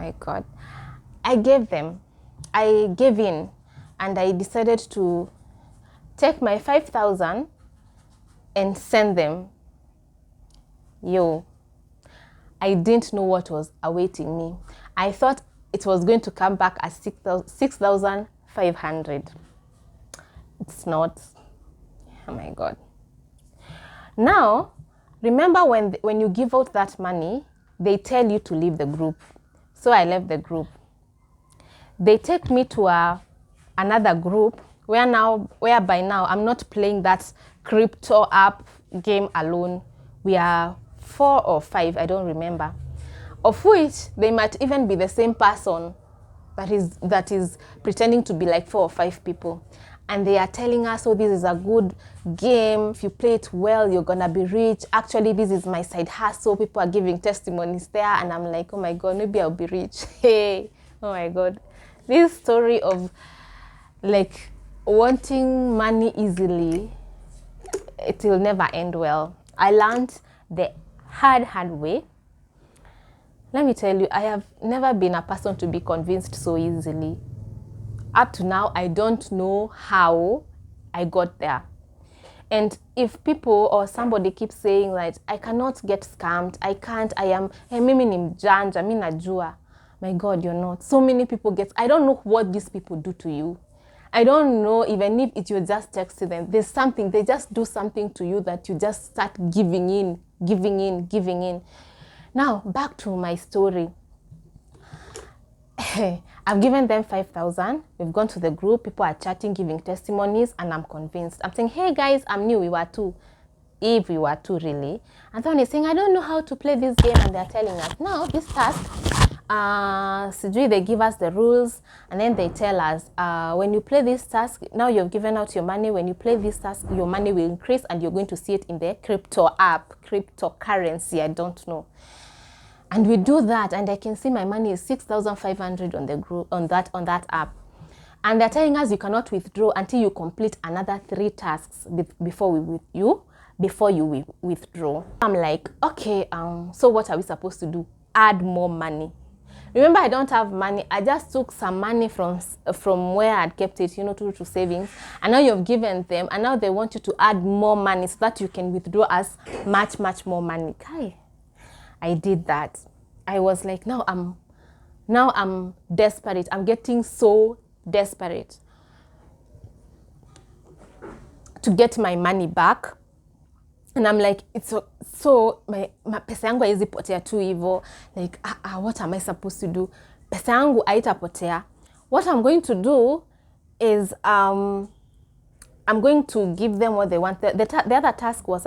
my God. I gave in, and I decided to take my 5,000 and send them. Yo, I didn't know what was awaiting me. I thought it was going to come back as 6,500. It's not. Oh my God. Now, remember when you give out that money, they tell you to leave the group. So I left the group. They take me to another group whereby now I'm not playing that crypto app game alone. We are 4 or 5, I don't remember, of which they might even be the same person that is pretending to be like 4 or 5 people. And they are telling us, oh, this is a good game. If you play it well, you're going to be rich. Actually, this is my side hustle. People are giving testimonies there. And I'm like, oh my God, maybe I'll be rich. Hey, oh my God. This story of like wanting money easily, it will never end well. I learned the hard way. Let me tell you, I have never been a person to be convinced so easily. Up to now, I don't know how I got there. And if people or somebody keeps saying like, I cannot get scammed, I can't, I am, mimi ni mjanja, mimi najua. My God, you're not. So many people I don't know what these people do to you. I don't know, even if you're just texting them, there's something, they just do something to you that you just start giving in. Now, back to my story. I've given them 5,000. We've gone to the group. People are chatting, giving testimonies, and I'm convinced. I'm saying, hey guys, I'm new. We were 2. If we were 2, really. And someone is saying, I don't know how to play this game. And they're telling us, now this task, they give us the rules. And then they tell us, when you play this task, now you've given out your money. When you play this task, your money will increase. And you're going to see it in the crypto app, cryptocurrency. I don't know. And we do that, and I can see my money is 6,500 on the group on that app. And they're telling us you cannot withdraw until you complete another 3 tasks before you withdraw. I'm like, okay, so what are we supposed to do? Add more money. Remember, I don't have money. I just took some money from where I'd kept it, to savings. And now you've given them, and now they want you to add more money so that you can withdraw as much more money. Kai. I did that. I was like, now I'm desperate. I'm getting so desperate to get my money back. And I'm like, it's so my pesa yangu haiwezi potea tu hivyo. Like, what am I supposed to do? Pesa yangu haitapotea. What I'm going to do is I'm going to give them what they want. The other task was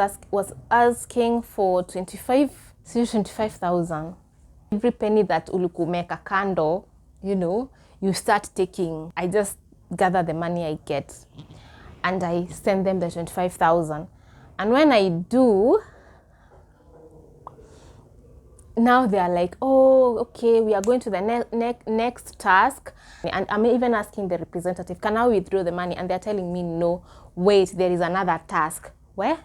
asking for 25,000. Every penny that ulukumeka kando, you start taking. I just gather the money I get and I send them the 25,000. And when I do, now they are like, oh, okay, we are going to the next task. And I'm even asking the representative, can I withdraw the money? And they're telling me, no, wait, there is another task. Where?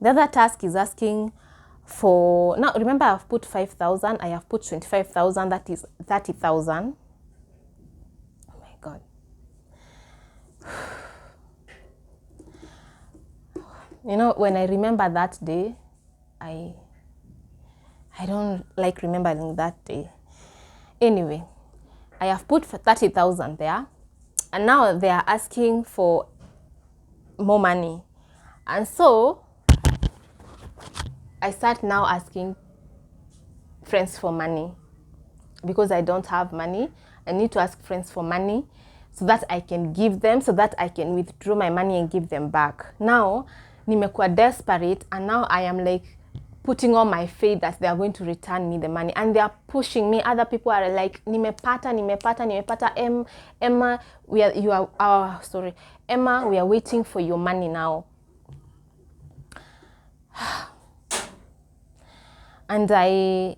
The other task is asking for, now remember I've put 5,000, I have put 25,000, that is 30,000. Oh my God. When I remember that day, I don't like remembering that day. Anyway, I have put 30,000 there, and now they are asking for more money. And so I start now asking friends for money because I don't have money. I need to ask friends for money so that I can give them, so that I can withdraw my money and give them back. Now, nimekuwa desperate, and now I am like putting all my faith that they are going to return me the money, and they are pushing me. Other people are like, nimepata. Emma, Emma, we are waiting for your money now. And I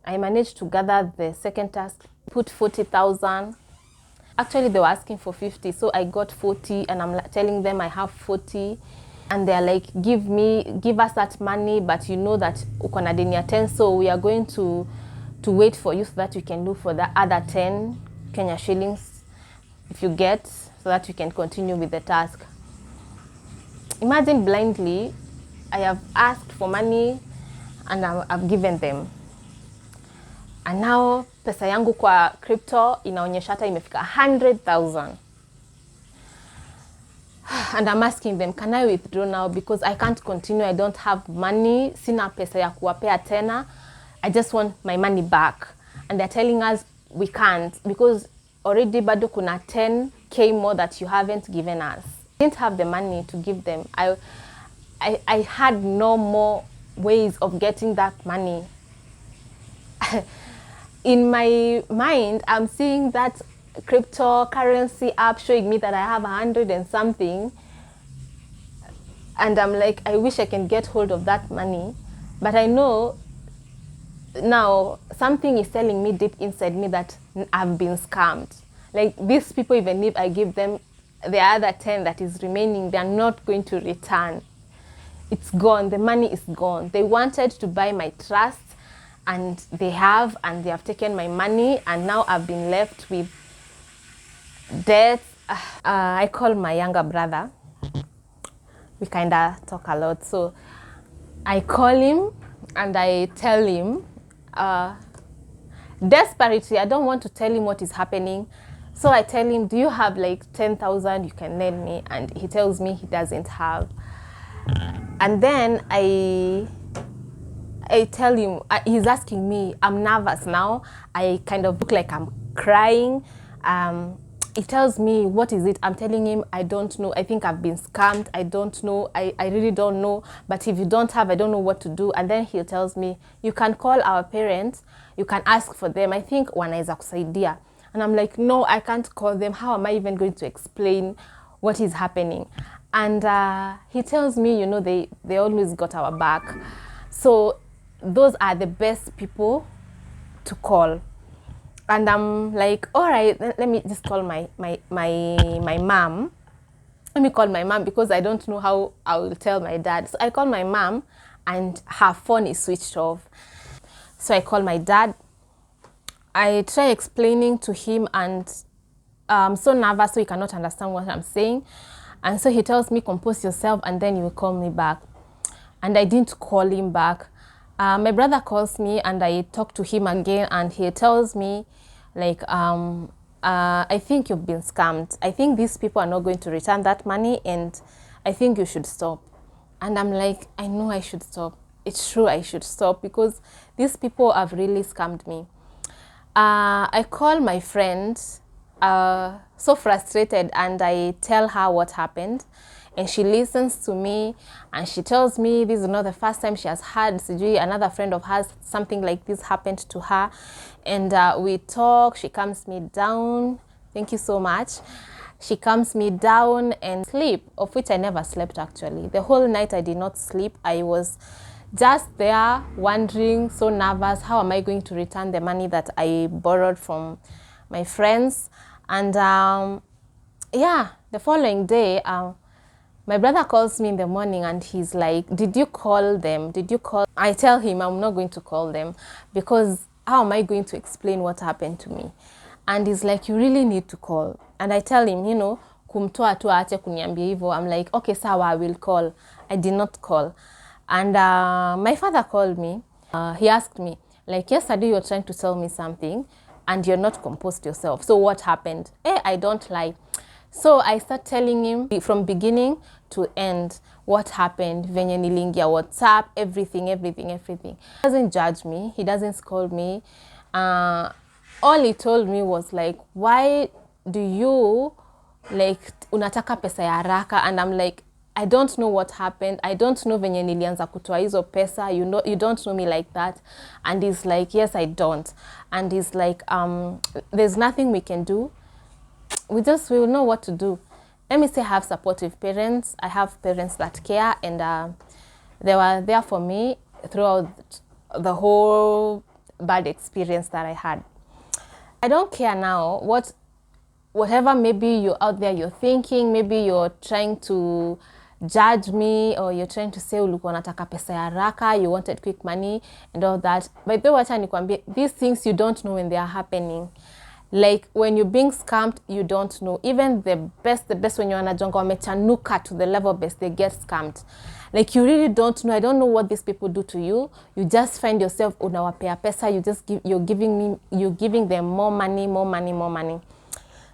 managed to gather the second task, put 40,000. Actually, they were asking for 50, so I got 40, and I'm telling them I have 40. And they're like, give us that money, but you know that uko na deni ya 10, so we are going to to wait for you so that you can look for the other 10 Kenya shillings if you get, so that you can continue with the task. Imagine blindly, I have asked for money and I've given them. And now pesa yangu kwa crypto inaonyesha hata imefika 100,000. And I'm asking them, can I withdraw now? Because I can't continue. I don't have money. Sina pesa ya kuwapea tena. I just want my money back. And they're telling us we can't because already bado kuna 10K more that you haven't given us. I didn't have the money to give them. I had no more ways of getting that money. In my mind, I'm seeing that cryptocurrency app showing me that I have 100 and something. And I'm like, I wish I can get hold of that money. But I know now something is telling me deep inside me that I've been scammed. Like these people, even if I give them the other 10 that is remaining, they're not going to return. It's gone. The money is gone. They wanted to buy my trust, and they have taken my money, and now I've been left with debt. I call my younger brother. We kind of talk a lot. So I call him and I tell him, desperately, I don't want to tell him what is happening. So I tell him, do you have like 10,000 you can lend me? And he tells me he doesn't have. And then I tell him, he's asking me, I'm nervous now. I kind of look like I'm crying. He tells me, what is it? I'm telling him, I don't know. I think I've been scammed. I don't know. I really don't know. But if you don't have, I don't know what to do. And then he tells me, you can call our parents. You can ask for them. I think wanaweza kusaidia. And I'm like, no, I can't call them. How am I even going to explain what is happening? And he tells me, you know, they always got our back. So those are the best people to call. And I'm like, all right, let me just call my mom. Let me call my mom because I don't know how I will tell my dad. So I call my mom and her phone is switched off. So I call my dad. I try explaining to him and I'm so nervous so he cannot understand what I'm saying. And so he tells me, compose yourself and then you will call me back. And I didn't call him back. My brother calls me and I talk to him again and he tells me like, I think you've been scammed. I think these people are not going to return that money and I think you should stop. And I'm like, I know I should stop. It's true I should stop because these people have really scammed me. I call my friend, so frustrated, and I tell her what happened. And she listens to me and she tells me this is not the first time she has had another friend of hers, something like this happened to her. And we talk, she calms me down. Thank you so much. She calms me down and sleep, of which I never slept actually. The whole night I did not sleep. I was just there wondering, so nervous, how am I going to return the money that I borrowed from my friends? And yeah, the following day, my brother calls me in the morning and he's like, did you call them? Did you call? I tell him I'm not going to call them because how am I going to explain what happened to me? And he's like, you really need to call. And I tell him, you know, kumtoa tu aache kuniambia hivyo. I'm like, okay, sawa, I will call. I did not call. And my father called me. He asked me, like, yesterday you were trying to tell me something and you're not composed yourself. So what happened? I don't lie. So I start telling him from beginning to end what happened, venye nilingia WhatsApp, everything. He doesn't judge me. He doesn't scold me. All he told me was like, why do you like unataka pesa ya haraka? And I'm like, I don't know what happened. I don't know venye nilianza kutoa hizo pesa. You don't know me like that. And he's like, yes, I don't. And he's like, there's nothing we can do. We will know what to do. Let me say I have supportive parents. I have parents that care and they were there for me throughout the whole bad experience that I had. I don't care now whatever maybe you're out there you're thinking, maybe you're trying to judge me, or you're trying to say ulikuwa nataka pesa ya haraka, you wanted quick money and all that. By the way, wacha nikwambie, these things you don't know when they are happening. Like when you're being scammed, you don't know. Even the best when you're wanajonga wamechanuka to the level best, they get scammed. Like you really don't know. I don't know what these people do to you. You just find yourself unawapea pesa. You're giving them more money.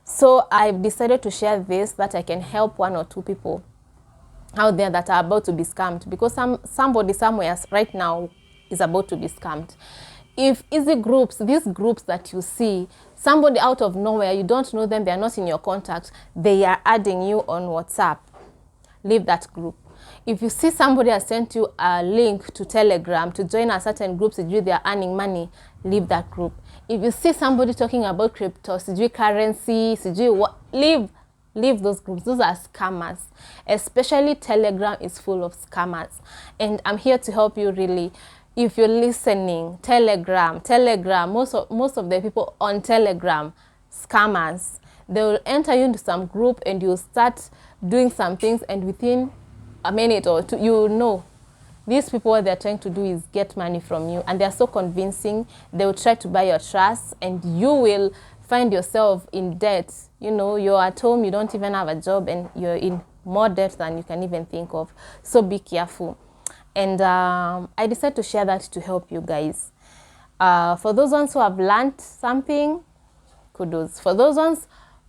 So I've decided to share this that I can help 1 or 2 people out there that are about to be scammed, because somebody somewhere right now is about to be scammed. If easy groups, these groups that you see, somebody out of nowhere, you don't know them, they are not in your contact, they are adding you on WhatsApp, leave that group. If you see somebody has sent you a link to Telegram to join a certain group, they are earning money, leave that group. If you see somebody talking about crypto, currency, what, leave those groups. Those are scammers. Especially Telegram is full of scammers. And I'm here to help you really. If you're listening, Telegram, most of the people on Telegram, scammers. They will enter you into some group and you'll start doing some things, and within a minute or two, you know, these people, what they're trying to do is get money from you, and they're so convincing. They will try to buy your trust, and you will find yourself in debt. You know, you're at home, you don't even have a job, and you're in more debt than you can even think of. So be careful. And I decided to share that to help you guys. For those ones who have learned something, kudos. For those ones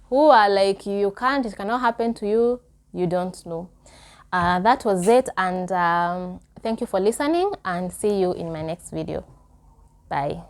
who are like, it cannot happen to you, you don't know. That was it, and thank you for listening, and see you in my next video. Bye.